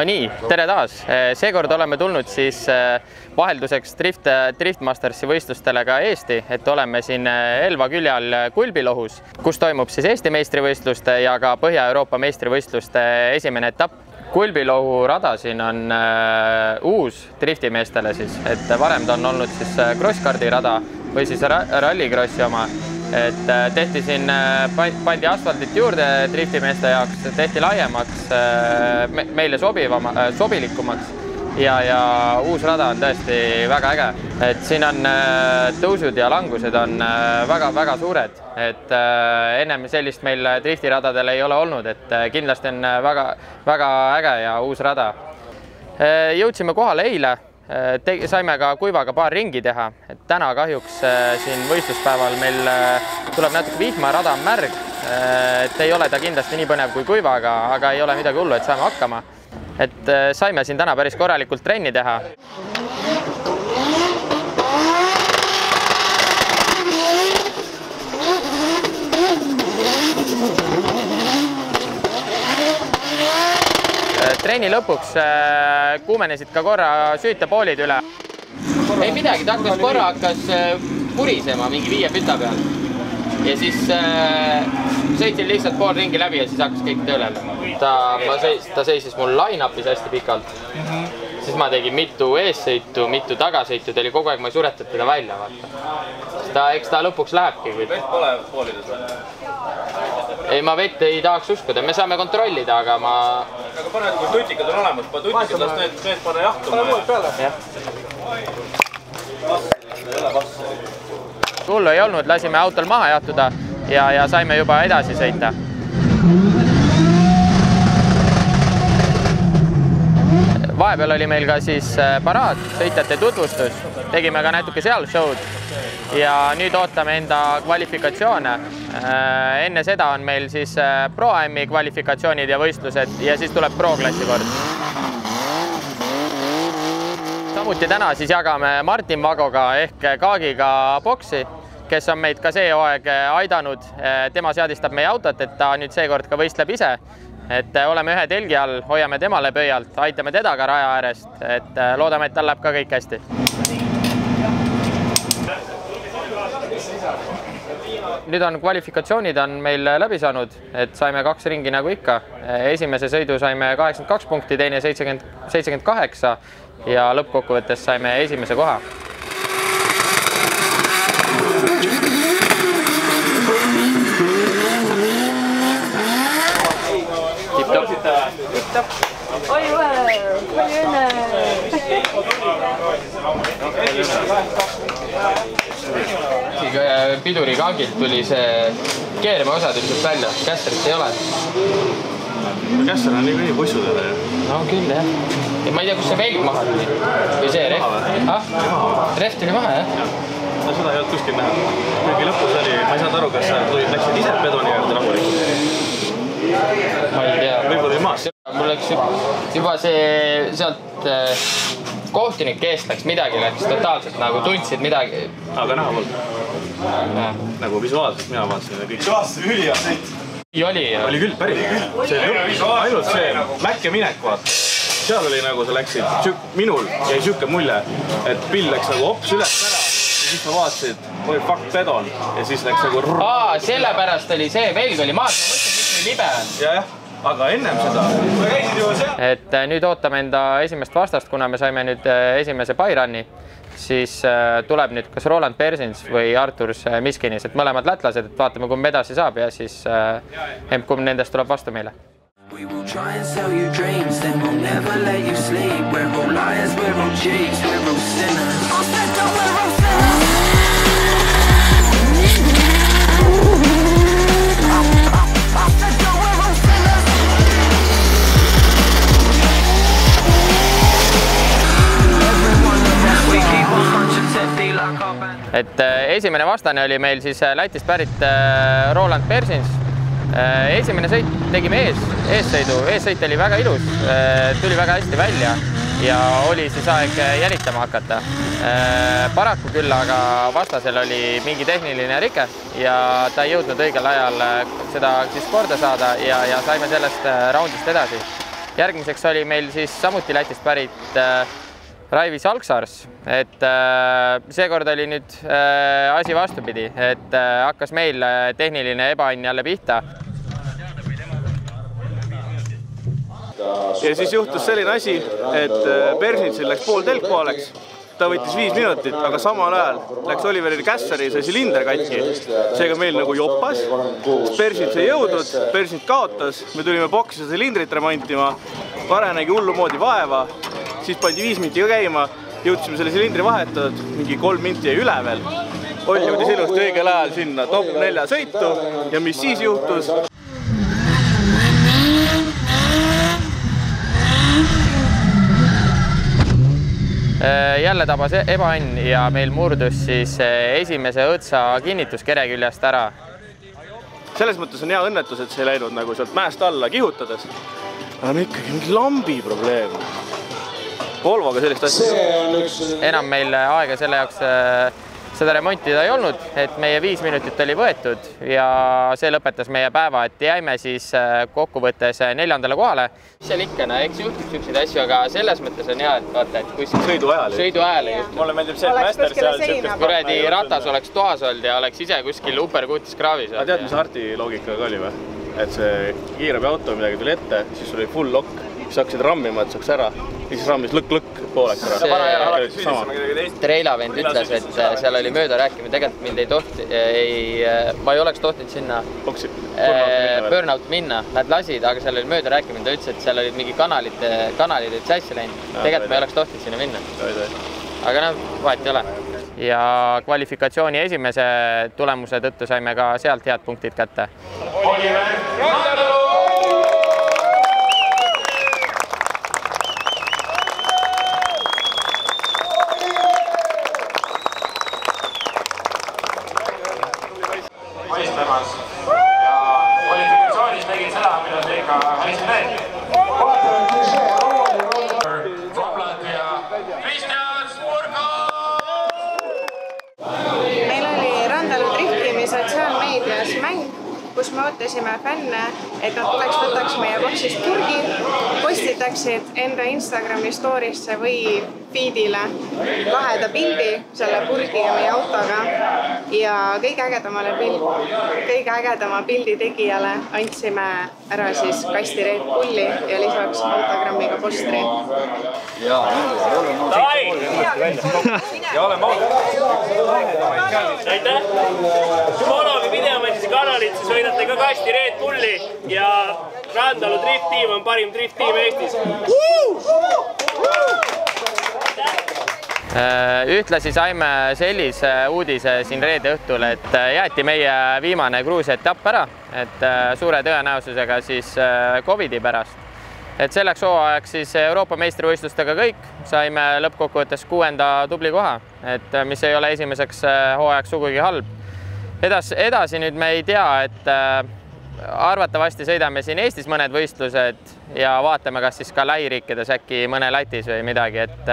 nii, tere taas. Seekord oleme tulnud siis vahelduseks Drift Mastersi võistlustele ka Eesti, et oleme siin Elva külje all Kulbilohus, kus toimub siis Eesti meistrivõistluste ja ka Põhja-Euroopa meistrivõistluste esimene etapp. Kulbilohu rada siin on uus driftimeestele siis, et varem ta on olnud siis crosskardi rada või siis rallikrossi oma. Et tehti siin, pandi asfaldit juurde driftimeeste jaoks, tehti laiemaks, meile sobilikumaks ja uus rada on tõesti väga äge. Et siin on tõusud ja langused on väga suured, et ennem sellist meil driftiradadel ei ole olnud, et kindlasti on väga äge ja uus rada. Jõudsime kohale eile. Saime ka kuivaga paar ringi teha, et täna kahjuks siin võistluspäeval meil tuleb natuke vihma, rada on märg, et ei ole ta kindlasti nii põnev kui kuivaga, aga ei ole midagi hullu, et saame hakkama. Et saime siin täna päris korralikult trenni teha. Trenni lõpuks kuumenesid ka korra süütepoolid üle. Ei midagi, ta hakkas purisema mingi 5 püta peal. Ja siis sõitsin lihtsalt pool ringi läbi ja siis hakkas kõik tööle. Ta seisis mul line-upis hästi pikalt. Siis ma tegin mitu eessõitu, mitu tagasõitu, ta oli kogu aeg, ma ei suretanud teda välja. Eks ta lõpuks lähebki. Vett pole poolides või? Ei, ma vett ei tahaks uskuda, me saame kontrollida, aga ma... Aga pane, kui tutikad on olemas, tutikad las need pane jahtuma. Pane muud peale. Hullu ei olnud, lasime autol maha jahtuda ja saime juba edasi sõita. Vahepeal oli meil ka siis paraad, sõitjate tutvustus. Tegime ka natuke seal show'd ja nüüd ootame enda kvalifikatsioone. Enne seda on meil siis Pro-Ami kvalifikatsioonid ja võistlused ja siis tuleb Pro-klassi kord. Samuti täna siis jagame Martin Vagoga ehk Kaagiga boksi, kes on meid ka see hooaeg aidanud. Tema seadistab meie autot, et ta nüüd seekord ka võistleb ise. Et oleme ühe telgi all, hoiame temale pöialt, aitame teda ka raja äärest, et loodame, et tal läheb ka kõik hästi. Nüüd on kvalifikatsioonid on meil läbi saanud, et saime 2 ringi nagu ikka. Esimese sõidu saime 82 punkti, teine 78 ja lõppkokkuvõttes saime esimese koha. Oi, palju õnne! Piduri Kaagilt tuli see keerame osad üldiselt välja, kässerit ei ole. Kässer on nii bussudele. No küll, jah. Ja ma ei tea, kus see velg maha tuli. Või see ref? Ref tuli maha, jah? No seda ei olnud kuskil näha. Kuigi lõpus oli, ma ei saanud aru, kas läksid ise pedoni juurde rahulikult. Ma ei tea. Võib-olla oli maas. Mul läks juba see sealt kohtunik eest läks, midagi läks totaalselt, nagu tundsid midagi. Aga näha mul. Nagu visuaalselt mina vaatasin kõik. Visuaalselt üli on sõit. Oli küll, päris. Ainult see mäkk ja minek vaata. Seal oli nagu sa läksid, minul jäi siuke mulje, et pill läks nagu hops üles ära. Ja siis ma vaatasid, oli fuck pedon. Ja siis läks nagu... Sellepärast oli see velg oli maas, ma mõtlen, mis oli libe. Jah. Aga ennem seda. Et nüüd ootame enda esimest vastast, kuna me saime nüüd esimese Bayrani, siis tuleb nüüd kas Roland Persins või Artur Miskinis, et mõlemad lätlased, et vaatame, kumb edasi saab ja siis kumb nendest tuleb vastu meile. We will try and sell you dreams, then we'll never let you sleep. We're all liars, we're all cheats, we're all sinners. I said that we're all sinners. Et esimene vastane oli meil siis Lätist pärit Roland Persins. Esimene sõit tegime eessõit oli väga ilus, tuli väga hästi välja ja oli siis aeg jälitama hakata. Paraku küll, aga vastasel oli mingi tehniline rike ja ta ei jõudnud õigel ajal seda siis korda saada ja saime sellest raundist edasi. järgmiseks oli meil siis samuti Lätist pärit Raivis Alksars, et seekord oli nüüd asi vastupidi, et hakkas meil tehniline ebaõnn jälle pihta. Ja siis juhtus selline asi, et Persnitsil läks pool telkpooleks. Ta võttis 5 minutit, aga samal ajal läks Oliveri Kässari see silinder katki. Seega meil nagu joppas, Persnits ei jõudnud, Persnit kaotas, me tulime boksi seda silindrit remontima, Vare nägi hullu moodi vaeva, siis pandi 5 minti ka käima, jõudsime selle silindri vahetatud, mingi 3 minti jäi üle veel. Oll jõudis ilusti õigel ajal sinna top 4 sõitu ja mis siis juhtus? Jälle tabas ebaõnn ja meil murdus siis esimese õõtsa kinnitus kere küljest ära. Selles mõttes on hea õnnetus, et see ei läinud nagu sealt mäest alla kihutades. Aga on ikkagi mingi lambi probleem. Volvoga sellist asja. Enam meil aega selle jaoks seda remontida ei olnud, et meie 5 minutit oli võetud ja see lõpetas meie päeva, et jäime siis kokkuvõttes 4. kohale. Seal ikka, eks juhtub selliseid asju, aga selles mõttes on hea, et vaata, et kui sõidu ajal juhtub. Mulle meeldib see, et mäster seal kuradi ratas oleks toas olnud ja oleks ise kuskil uperkuutis kraavis. Aga tead, mis Harti loogikaga oli või? Et see kiirabiauto midagi tuli ette, siis oli full lock, siis hakkasid rammima, et saaks ära. Ja siis rammis lõkk pooleks ära. Treilavend ütles, et seal oli mööda rääkima, tegelikult mind ei tohti, ma ei oleks tohtinud sinna burnout minna. Nad lasid, aga seal oli mööda rääkima, ta ütles, et seal olid mingi kanalid olid sassi läinud. Tegelikult ma ei oleks tohtinud sinna minna. Aga vahet ei ole. Ja kvalifikatsiooni esimese tulemuse tõttu saime ka sealt head punktid kätte. Maistamas ja kvalifikatsioonis tegid seda, mida see ikka hästi teeb. Kopland ja Kristjan Spurga! Meil oli Randalu driftiimi sotsiaalmeedias mäng, kus me ootasime fänne, et nad tuleks võtaks meie boksist purgi, postitaksid enda Instagrami story'sse või feedile laheda pildi selle purgi ja meie autoga ja kõige ägedama pildi tegijale andsime ära siis kasti Red Bulli ja lisaks autogrammiga postri. Ja oleme aitäh! Šumolovi videomängis kanalit, siis võidate ka kasti Red Bulli ja Randalu drift-tiim on parim drift-tiim Eestis. Ühtlasi saime sellise uudise siin reede õhtul, et jäeti meie viimane Gruusia etapp ära, et suure tõenäosusega siis Covidi pärast. Et selleks hooajaks siis Euroopa meistrivõistlustega kõik, saime lõppkokkuvõttes 6. tubli koha, et mis ei ole esimeseks hooajaks sugugi halb. Edasi nüüd me ei tea, et arvatavasti sõidame siin Eestis mõned võistlused ja vaatame, kas siis ka lähiriikides äkki mõne Lätis või midagi, et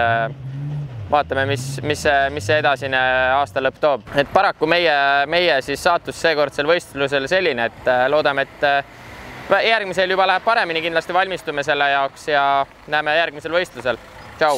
vaatame, mis see edasine aasta lõpp toob. Et paraku meie siis saatus seekordsel võistlusel selline, et loodame, et järgmisel juba läheb paremini, kindlasti valmistume selle jaoks ja näeme järgmisel võistlusel. Tšau!